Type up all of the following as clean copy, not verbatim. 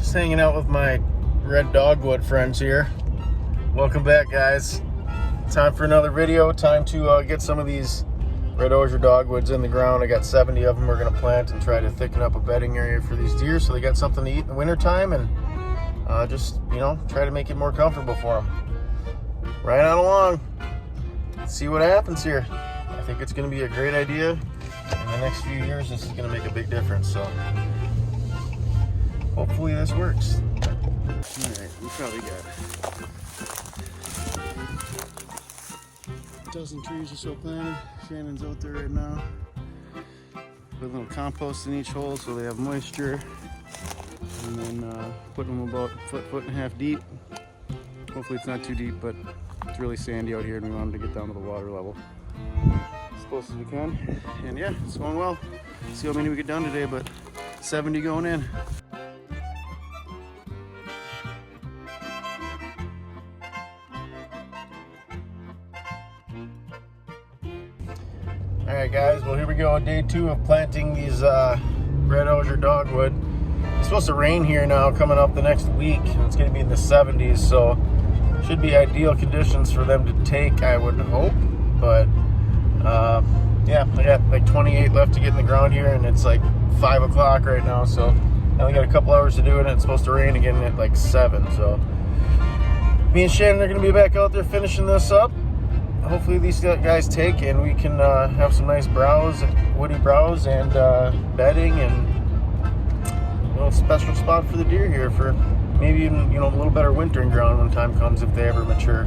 Just hanging out with my red dogwood friends here. Welcome back, guys. Time for another video. Time to get some of these red osier dogwoods in the ground. I got 70 of them we're going to plant and try to thicken up a bedding area for these deer so they got something to eat in the wintertime, and just, you know, try to make it more comfortable for them. Right on along. Let's see what happens here. I think it's going to be a great idea. In the next few years, this is going to make a big difference. So hopefully this works. All right, we probably got a dozen trees or so planted. Shannon's out there right now. Put a little compost in each hole so they have moisture. And then putting them about a foot and a half deep. Hopefully it's not too deep, but it's really sandy out here and we wanted to get down to the water level as close as we can. And yeah, it's going well. See how many we get done today, but 70 going in. Alright guys, well here we go, day 2 of planting these red osier dogwood. It's supposed to rain here now coming up the next week, and it's going to be in the 70s, so should be ideal conditions for them to take, I would hope. But yeah, I got like 28 left to get in the ground here, and it's like 5 o'clock right now, so I only got a couple hours to do it, and it's supposed to rain again at like 7. So me and Shannon are going to be back out there finishing this up. Hopefully these guys take, and we can have some nice browse, woody browse, and bedding, and a little special spot for the deer here for maybe even, you know, a little better wintering ground when time comes, if they ever mature.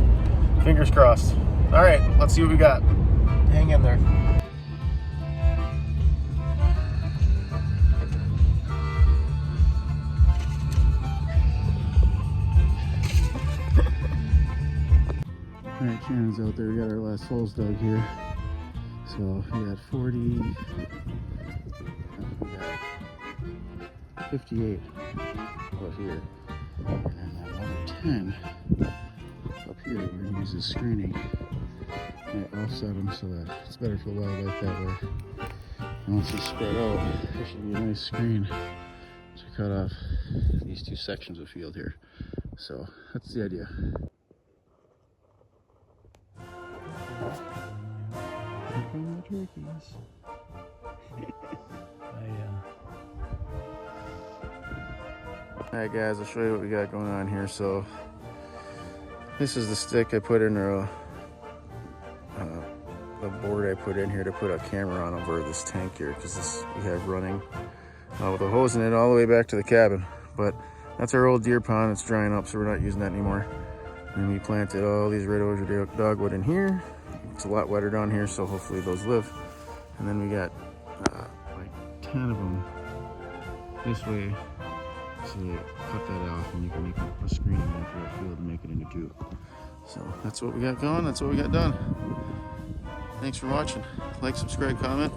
Fingers crossed. All right, let's see what we got. Hang in there. All right, Shannon's out there. We got our last holes dug here. So we got 40, we got 58 out here, and another 10 up here. We're gonna use this screening. I offset them so that it's better for the wildlife that way. And once it's spread out, there should be a nice screen to cut off these 2 sections of field here. So that's the idea. Here come the turkeys. Alright guys, I'll show you what we got going on here. So this is the stick I put in, or the board I put in here to put a camera on over this tank here, because this we have running with a hose in it all the way back to the cabin. But that's our old deer pond. It's drying up, so we're not using that anymore. And we planted all these red osier dogwood in here. It's a lot wetter down here, so hopefully those live. And then we got like 10 of them this way. So you cut that off and you can make a screen in for that field and make it into 2. So that's what we got going. That's what we got done. Thanks for watching. Like, subscribe, comment,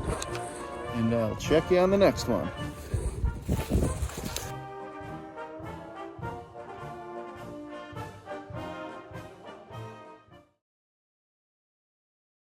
and I'll check you on the next one.